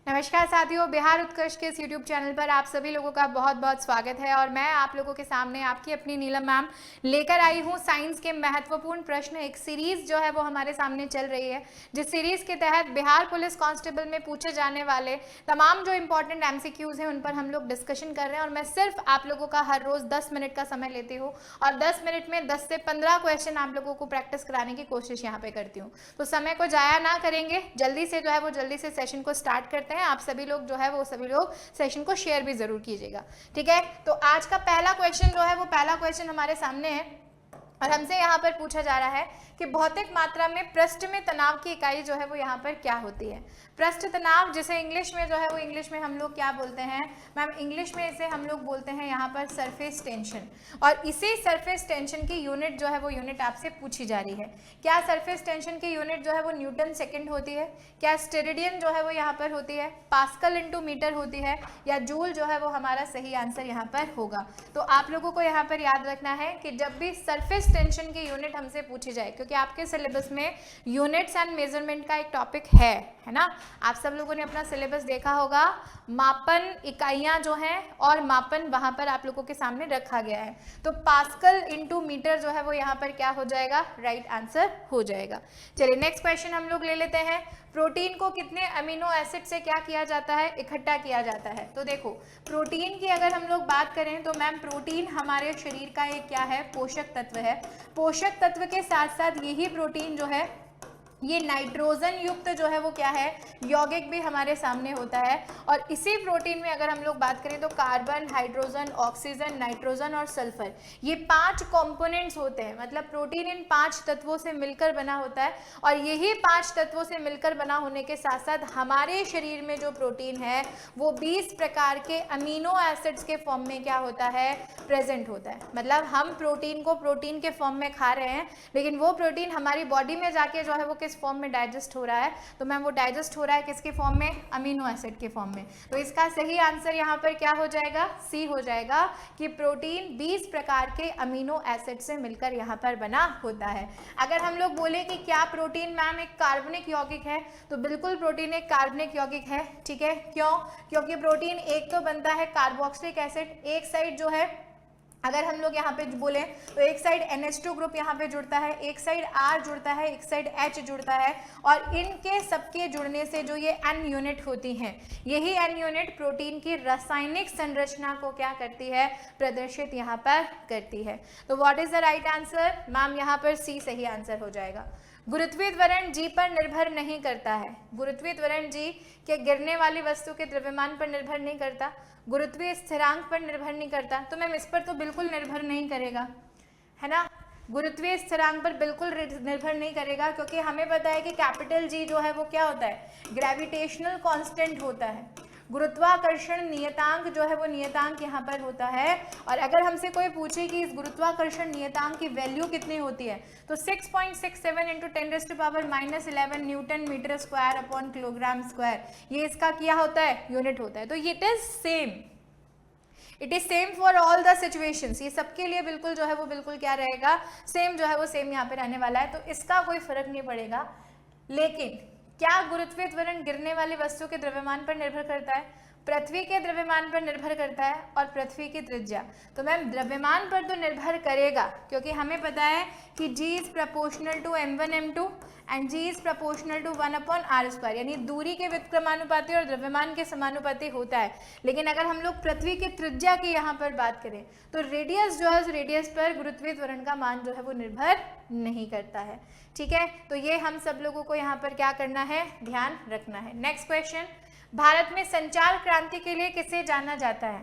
नमस्कार साथियों, बिहार उत्कर्ष के इस YouTube चैनल पर आप सभी लोगों का बहुत बहुत स्वागत है। और मैं आप लोगों के सामने आपकी अपनी नीलम मैम लेकर आई हूँ साइंस के महत्वपूर्ण प्रश्न। एक सीरीज जो है वो हमारे सामने चल रही है, जिस सीरीज के तहत बिहार पुलिस कांस्टेबल में पूछे जाने वाले तमाम जो इंपॉर्टेंट MCQs हैं उन पर हम लोग डिस्कशन कर रहे हैं। और मैं सिर्फ आप लोगों का हर रोज 10 मिनट का समय लेती हूँ और 10 मिनट में 10 से 15 क्वेश्चन आप लोगों को प्रैक्टिस कराने की कोशिश यहाँ पे करती हूँ। तो समय को जाया ना करेंगे, जल्दी से जो है वो जल्दी से सेशन को स्टार्ट करते हैं। आप सभी लोग जो है वो सभी लोग सेशन को शेयर भी जरूर कीजिएगा, ठीक है। तो आज का पहला क्वेश्चन जो है वो पहला क्वेश्चन हमारे सामने है और हमसे यहाँ पर पूछा जा रहा है कि भौतिक मात्रा में पृष्ठ में तनाव की इकाई जो है वो यहाँ पर क्या होती है। पृष्ठ तनाव जिसे इंग्लिश में जो है वो इंग्लिश में हम लोग क्या बोलते हैं मैम, इंग्लिश में इसे हम लोग बोलते हैं यहाँ पर सरफेस टेंशन। और इसी सरफेस टेंशन की यूनिट जो है वो यूनिट आपसे पूछी जा रही है। क्या सरफेस टेंशन की यूनिट जो है वो न्यूटन सेकेंड होती है, क्या स्टेरेडियन जो है वो यहाँ पर होती है, पास्कल इंटू मीटर होती है, या जूल जो है वो हमारा सही आंसर यहाँ पर होगा। तो आप लोगों को यहाँ पर याद रखना है कि जब भी सरफेस टेंशन की यूनिट हमसे पूछी जाए, क्योंकि आपके सिलेबस में यूनिट्स एंड मेजरमेंट का एक टॉपिक है ना। आप सब लोगों ने अपना सिलेबस देखा होगा, मापन इकाइयां जो हैं और मापन वहां पर आप लोगों के सामने रखा गया है। तो पास्कल इंटू मीटर जो है वो यहाँ पर क्या हो जाएगा, राइट आंसर हो जाएगा। चलिए नेक्स्ट क्वेश्चन हम लोग ले लेते हैं। प्रोटीन को कितने अमीनो एसिड से क्या किया जाता है, इकट्ठा किया जाता है। तो देखो प्रोटीन की अगर हम लोग बात करें तो मैम प्रोटीन हमारे शरीर का एक क्या है, पोषक तत्व है। पोषक तत्व के साथ साथ यही प्रोटीन जो है ये नाइट्रोजन युक्त जो है वो क्या है, यौगिक भी हमारे सामने होता है। और इसी प्रोटीन में अगर हम लोग बात करें तो कार्बन, हाइड्रोजन, ऑक्सीजन, नाइट्रोजन और सल्फर, ये 5 कंपोनेंट्स होते हैं। मतलब प्रोटीन इन 5 तत्वों से मिलकर बना होता है। और यही 5 तत्वों से मिलकर बना होने के साथ साथ हमारे शरीर में जो प्रोटीन है वो 20 प्रकार के अमीनो एसिड्स के फॉर्म में क्या होता है, प्रेजेंट होता है। मतलब हम प्रोटीन को प्रोटीन के फॉर्म में खा रहे हैं, लेकिन वो प्रोटीन हमारी बॉडी में जाके जो है वो फॉर्म में डाइजेस्ट हो रहा है। तो मैम वो डाइजेस्ट हो रहा है किसके फॉर्म में, अमीनो एसिड के फॉर्म में। तो इसका सही आंसर यहाँ पर क्या हो जाएगा, सी हो जाएगा कि प्रोटीन 20 प्रकार के अमीनो एसिड से मिलकर यहाँ पर बना होता है। अगर हम लोग बोले कि क्या प्रोटीन मैम एक कार्बनिक यौगिक है, तो बिल्कुल प्रोटीन एक कार्बनिक यौगिक है, ठीक है। क्यों, क्योंकि प्रोटीन एक तो बनता है कार्बोक्सिलिक एसिड, एक साइड जो है अगर हम लोग यहाँ पे बोले तो एक साइड NH2 ग्रुप यहाँ पे जुड़ता है, एक साइड R जुड़ता है, एक साइड H जुड़ता है। और इनके सबके जुड़ने से जो ये N यूनिट होती हैं, यही N यूनिट प्रोटीन की रासायनिक संरचना को क्या करती है, प्रदर्शित यहाँ पर करती है। तो what is the right answer ma'am, यहाँ पर सी सही आंसर हो जाएगा। गुरुत्वीय त्वरण जी पर निर्भर नहीं करता है। गुरुत्वीय त्वरण जी के गिरने वाली वस्तु के द्रव्यमान पर निर्भर नहीं करता, गुरुत्वीय स्थिरांक पर निर्भर नहीं करता। तो मैम इस पर तो बिल्कुल निर्भर नहीं करेगा, है ना। गुरुत्वीय स्थिरांक पर बिल्कुल निर्भर नहीं करेगा, क्योंकि हमें पता है कि कैपिटल जी जो है वो क्या होता है, ग्रेविटेशनल कांस्टेंट होता है। गुरुत्वाकर्षण नियतांक जो है वो नियतांक यहाँ पर होता है। और अगर हमसे कोई पूछे कि इस गुरुत्वाकर्षण नियतांक की वैल्यू कितनी होती है, तो 6.67 into 10⁻⁻11 newton metre square upon kilogram square, ये इसका क्या होता है, यूनिट होता है। तो it is same, it is same for all the situations. ये सबके लिए बिल्कुल जो है वो बिल्कुल क्या रहेगा, सेम जो है वो सेम यहाँ पे रहने वाला है। तो इसका कोई फर्क नहीं पड़ेगा। लेकिन क्या गुरुत्वीय त्वरण गिरने वाली वस्तु के द्रव्यमान पर निर्भर करता है, पृथ्वी के द्रव्यमान पर निर्भर करता है, और पृथ्वी की त्रिज्या। तो मैम द्रव्यमान पर तो निर्भर करेगा, क्योंकि हमें पता है कि G is proportional to m1 m2 and G is proportional to 1/r², यानी दूरी के व्युत्क्रमानुपाती और द्रव्यमान के समानुपाती होता है। लेकिन अगर हम लोग पृथ्वी की त्रिज्या की यहाँ पर बात करें तो रेडियस जो है, रेडियस पर गुरुत्वीय त्वरण का मान जो है वो निर्भर नहीं करता है, ठीक है। तो ये हम सब लोगों को यहाँ पर क्या करना है, ध्यान रखना है। नेक्स्ट क्वेश्चन, भारत में संचार क्रांति के लिए किसे जाना जाता है।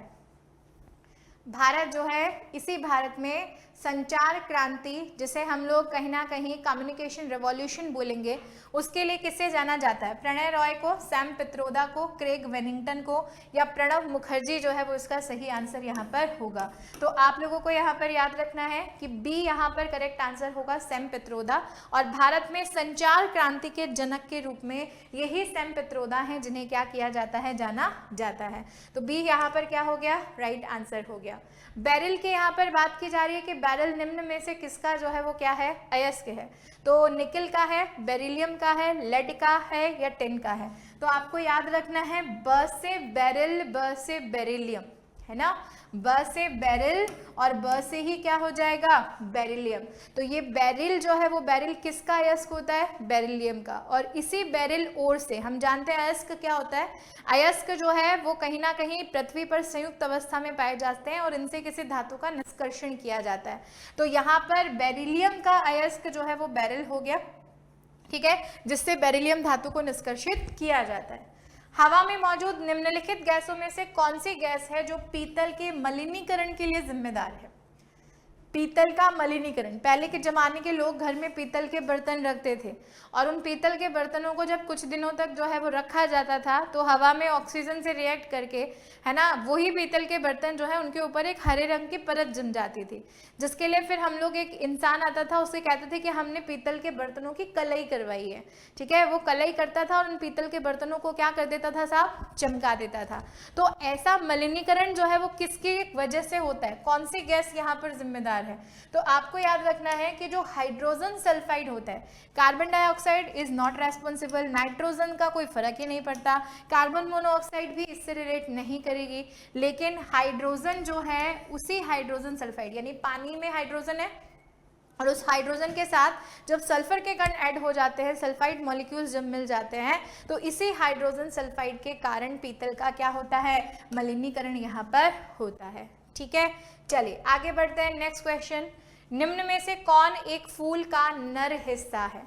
भारत जो है, इसी भारत में संचार क्रांति, जिसे हम लोग कहीं ना कहीं कम्युनिकेशन रेवोल्यूशन बोलेंगे, उसके लिए किसे जाना जाता है, प्रणय रॉय को, सैम पित्रोदा को, क्रेग वेनिंगटन को, या प्रणब मुखर्जी जो है वो इसका सही आंसर यहाँ पर होगा। तो आप लोगों को यहाँ पर याद रखना है कि बी यहाँ पर करेक्ट आंसर होगा, सैम पित्रोदा। और भारत में संचार क्रांति के जनक के रूप में यही सैम पित्रोदा हैं, जिन्हें क्या किया जाता है, जाना जाता है। तो बी यहाँ पर क्या हो गया, राइट आंसर हो गया। बैरल के यहाँ पर बात की जा रही है कि बैरल निम्न में से किसका जो है वो क्या है, अयस्क है। तो निकिल का है, बेरिलियम का है, लेड का है, या टिन का है। तो आपको याद रखना है ब से बेरिल, ब से बेरिलियम, है ना, ब से बेरिल और ब से ही क्या हो जाएगा, बेरिलियम। तो ये बेरिल जो है वो बेरिल किसका अयस्क होता है, बेरिलियम का। और इसी बेरिल ओर से हम जानते हैं अयस्क क्या होता है, अयस्क जो है वो कहीं ना कहीं पृथ्वी पर संयुक्त अवस्था में पाए जाते हैं और इनसे किसी धातु का निष्कर्षण किया जाता है। तो यहाँ पर बेरिलियम का अयस्क जो है वो बेरिल हो गया, ठीक है, जिससे बेरिलियम धातु को निष्कर्षित किया जाता है। हवा में मौजूद निम्नलिखित गैसों में से कौन सी गैस है जो पीतल के मलिनीकरण के लिए जिम्मेदार है। पीतल का मलिनीकरण, पहले के जमाने के लोग घर में पीतल के बर्तन रखते थे और उन पीतल के बर्तनों को जब कुछ दिनों तक जो है वो रखा जाता था तो हवा में ऑक्सीजन से रिएक्ट करके, है ना, वही पीतल के बर्तन जो है उनके ऊपर एक हरे रंग की परत जम जाती थी, जिसके लिए फिर हम लोग, एक इंसान आता था उसे कहते थे कि हमने पीतल के बर्तनों की कलई करवाई है, ठीक है। वो कलई करता था और उन पीतल के बर्तनों को क्या कर देता था साहब, चमका देता था। तो ऐसा मलिनीकरण जो है वो किसकी वजह से होता है, कौन सी गैस यहाँ पर जिम्मेदार है। तो आपको याद रखना है कि जो हाइड्रोजन सल्फाइड होता है, carbon dioxide is not responsible, nitrogen का कोई फर्क ही नहीं पड़ता, कार्बन मोनोऑक्साइड भी इससे रिलेट नहीं करेगी, लेकिन हाइड्रोजन जो है उसी हाइड्रोजन सल्फाइड, यानी पानी में हाइड्रोजन है और उस हाइड्रोजन के साथ जब सल्फर के कण ऐड हो जाते हैं, सल्फाइड मॉलिक्यूल्स जब मिल जाते हैं, तो इसी हाइड्रोजन सल्फाइड के कारण पीतल का क्या होता है, मलिनीकरण यहाँ पर होता है, ठीक है। चलिए आगे बढ़ते हैं, नेक्स्ट क्वेश्चन, निम्न में से कौन एक फूल का नर हिस्सा है।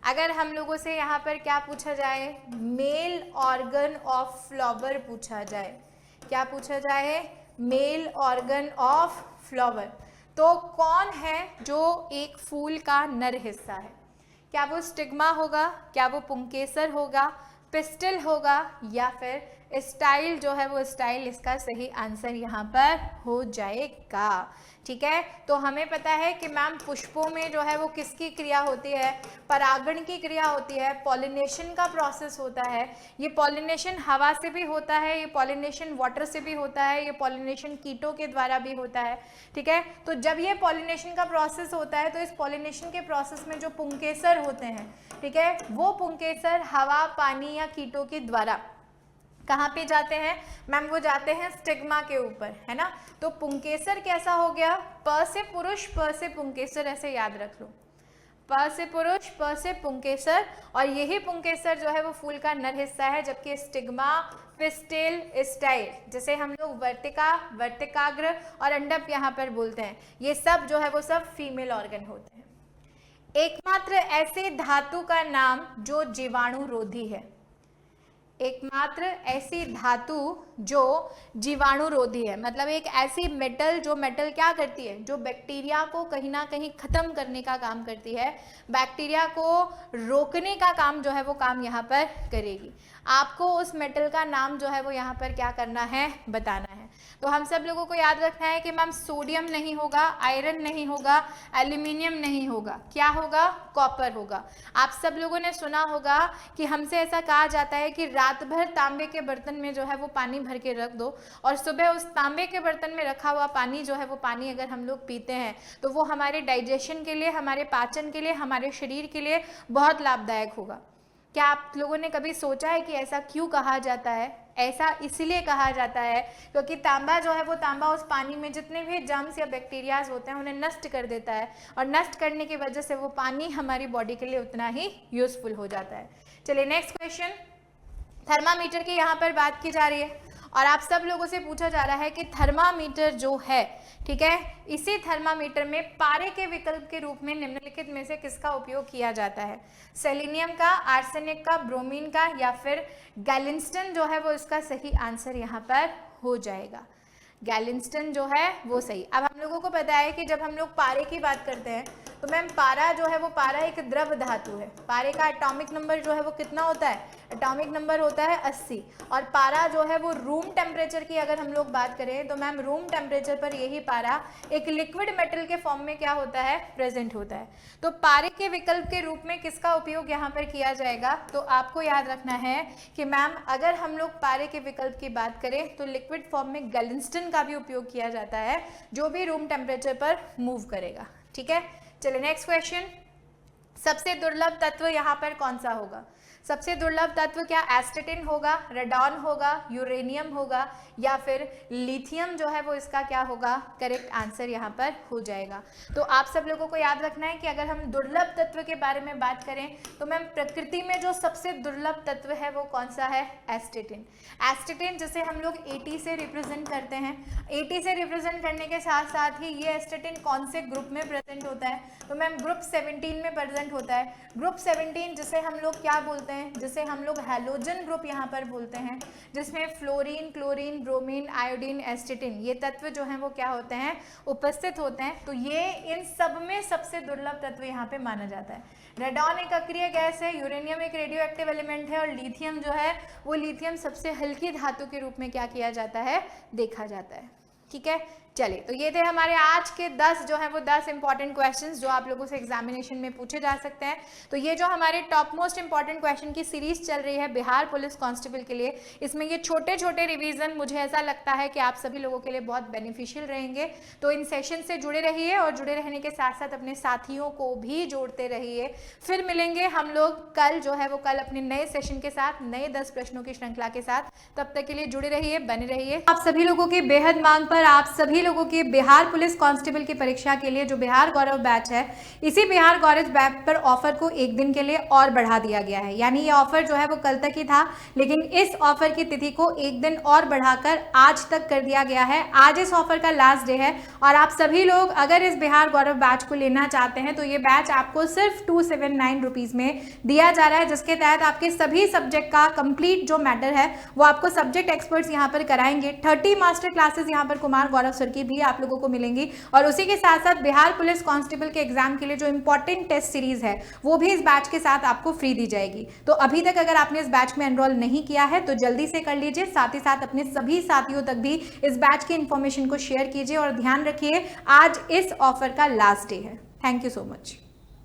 अगर हम लोगों से यहाँ पर क्या पूछा जाए, मेल ऑर्गन ऑफ फ्लावर पूछा जाए, क्या पूछा जाए, मेल ऑर्गन ऑफ फ्लावर, तो कौन है जो एक फूल का नर हिस्सा है। क्या वो स्टिग्मा होगा, क्या वो पुंकेसर होगा, पिस्टिल होगा, या फिर स्टाइल जो है वो स्टाइल इसका सही आंसर यहाँ पर हो जाएगा, ठीक है। तो हमें पता है कि मैम पुष्पों में जो है वो किसकी क्रिया होती है, परागण की क्रिया होती है, पॉलिनेशन का प्रोसेस होता है। ये पॉलिनेशन हवा से भी होता है, ये पॉलिनेशन वाटर से भी होता है, ये पॉलिनेशन कीटों के द्वारा भी होता है, ठीक है। तो जब ये पॉलिनेशन का प्रोसेस होता है तो इस पॉलिनेशन के प्रोसेस में जो पुंकेसर होते हैं, ठीक है, वो पुंकेसर हवा, पानी या कीटों के द्वारा कहाँ पे जाते हैं मैम, वो जाते हैं स्टिग्मा के ऊपर, है ना। तो पुंकेसर कैसा हो गया, प से पुरुष प से पुंकेसर, ऐसे याद रख लो, प से पुरुष प से पुंकेसर, और यही पुंकेसर जो है वो फूल का नर हिस्सा है, जबकि स्टिग्मा, पिस्टिल, स्टाइल, जैसे हम लोग वर्तिका, वर्तिकाग्र और अंडप यहाँ पर बोलते हैं, ये सब जो है वो सब फीमेल ऑर्गन होते हैं। एकमात्र ऐसे धातु का नाम जो जीवाणुरोधी है, एकमात्र ऐसी धातु जो जीवाणुरोधी है, मतलब एक ऐसी मेटल जो मेटल क्या करती है, जो बैक्टीरिया को कहीं ना कहीं खत्म करने का काम करती है, बैक्टीरिया को रोकने का काम जो है वो काम यहाँ पर करेगी। आपको उस मेटल का नाम जो है वो यहाँ पर क्या करना है, बताना है। तो हम सब लोगों को याद रखना है कि मैम सोडियम नहीं होगा, आयरन नहीं होगा, एल्यूमिनियम नहीं होगा, क्या होगा, कॉपर होगा। आप सब लोगों ने सुना होगा कि हमसे ऐसा कहा जाता है कि रात भर तांबे के बर्तन में जो है वो पानी भर के रख दो और सुबह उस तांबे के बर्तन में रखा हुआ पानी जो है वो पानी अगर हम लोग पीते हैं तो वो हमारे डाइजेशन के लिए, हमारे पाचन के लिए, हमारे शरीर के लिए बहुत लाभदायक होगा। क्या आप लोगों ने कभी सोचा है कि ऐसा क्यों कहा जाता है? ऐसा इसलिए कहा जाता है क्योंकि तांबा जो है वो तांबा उस पानी में जितने भी जर्म्स या बैक्टीरियाज होते हैं उन्हें नष्ट कर देता है और नष्ट करने की वजह से वो पानी हमारी बॉडी के लिए उतना ही यूजफुल हो जाता है। चलिए नेक्स्ट क्वेश्चन, थर्मामीटर की यहाँ पर बात की जा रही है और आप सब लोगों से पूछा जा रहा है कि थर्मामीटर जो है, ठीक है, इसी थर्मामीटर में पारे के विकल्प के रूप में निम्नलिखित में से किसका उपयोग किया जाता है? सेलेनियम का, आर्सेनिक का, ब्रोमीन का, या फिर गैलिंस्टन जो है वो इसका सही आंसर यहाँ पर हो जाएगा। गैलिंस्टन जो है वो सही। अब हम लोगों को पता है कि जब हम लोग पारे की बात करते हैं तो मैम पारा जो है वो पारा एक द्रव धातु है। पारे का एटॉमिक नंबर जो है वो कितना होता है? एटॉमिक नंबर होता है 80। और पारा जो है वो रूम टेम्परेचर की अगर हम लोग बात करें तो मैम रूम टेम्परेचर पर यही पारा एक लिक्विड मेटल के फॉर्म में क्या होता है? प्रेजेंट होता है। तो पारे के विकल्प के रूप में किसका उपयोग यहाँ पर किया जाएगा? तो आपको याद रखना है कि मैम अगर हम लोग पारे के विकल्प की बात करें तो लिक्विड फॉर्म में गैलिंस्टन का भी उपयोग किया जाता है जो भी रूम टेम्परेचर पर मूव करेगा। ठीक है, चलिए नेक्स्ट क्वेश्चन, सबसे दुर्लभ तत्व यहाँ पर कौन सा होगा? सबसे दुर्लभ तत्व क्या एस्टेटिन होगा, रेडॉन होगा, यूरेनियम होगा या फिर लिथियम जो है वो इसका क्या होगा, करेक्ट आंसर यहाँ पर हो जाएगा। तो आप सब लोगों को याद रखना है कि अगर हम दुर्लभ तत्व के बारे में बात करें तो मैम प्रकृति में जो सबसे दुर्लभ तत्व है वो कौन सा है, एस्टेटिन। एस्टेटिन जिसे हम लोग 80 से रिप्रेजेंट करते हैं, 80 से रिप्रेजेंट करने के साथ साथ ही ये एस्टेटिन कौन से ग्रुप में प्रेजेंट होता है, तो मैम ग्रुप 17 में प्रेजेंट होता है। ग्रुप 17 जिसे हम लोग क्या बोलते हैं, जिसे हम लोग हैलोजन ग्रुप यहाँ पर बोलते हैं, जिसमें फ्लोरीन, क्लोरीन, ब्रोमीन, आयोडीन, एस्टेटिन ये तत्व जो हैं वो क्या होते हैं, उपस्थित होते हैं। तो ये इन सब में सबसे दुर्लभ तत्व यहाँ पे माना जाता है। रेडॉन एक अक्रिय गैस है, यूरेनियम एक रेडियो एक्टिव एलिमेंट है और लिथियम जो है वो लिथियम सबसे हल्की धातु के रूप में क्या किया जाता है, देखा जाता है। ठीक है, चलिए तो ये थे हमारे आज के 10 जो है वो 10 इंपॉर्टेंट क्वेश्चंस जो आप लोगों से एग्जामिनेशन में पूछे जा सकते हैं। तो ये जो हमारे टॉप मोस्ट इंपॉर्टेंट क्वेश्चन की सीरीज चल रही है बिहार पुलिस कांस्टेबल के लिए, इसमें ये छोटे छोटे रिवीजन मुझे ऐसा लगता है कि आप सभी लोगों के लिए बहुत बेनिफिशियल रहेंगे। तो इन सेशन से जुड़े रहिए और जुड़े रहने के साथ साथ अपने साथियों को भी जोड़ते रहिए। फिर मिलेंगे हम लोग कल जो है वो कल अपने नए सेशन के साथ, नए 10 प्रश्नों की श्रृंखला के साथ। तब तक के लिए जुड़े रहिए, बने रहिए। आप सभी लोगों की बेहद मांग पर आप सभी लोगों की बिहार पुलिस कांस्टेबल की परीक्षा के लिए जो बिहार गौरव बैच है, इसी बिहार गौरव बैच पर ऑफर को एक दिन के लिए और बढ़ा दिया गया है। यानी ये ऑफर जो है वो कल तक ही था, लेकिन इस ऑफर की तिथि को एक दिन और बढ़ाकर आज तक कर दिया गया है। आज इस ऑफर का लास्ट डे है और आप सभी लोग अगर इस बिहार गौरव बैच को लेना चाहते हैं तो ये बैच आपको सिर्फ 279 रुपीज में दिया जा रहा है, जिसके तहत आपके सभी सब्जेक्ट का कंप्लीट जो मैटर है वो आपको सब्जेक्ट एक्सपर्ट्स यहाँ पर कराएंगे। 30 मास्टर क्लासेस यहाँ पर कुमार गौरव सर की भी आप लोगों को मिलेंगी और उसी के साथ साथ बिहार पुलिस कांस्टेबल के एग्जाम के लिए जो इंपॉर्टेंट टेस्ट सीरीज है वो भी इस बैच के साथ आपको फ्री दी जाएगी। तो अभी तक अगर आपने इस बैच में एनरोल नहीं किया है तो जल्दी से कर लीजिए, साथ ही साथ अपने सभी साथियों तक भी इस बैच की इंफॉर्मेशन को शेयर कीजिए और ध्यान रखिए आज इस ऑफर का लास्ट डे है। Thank you so much.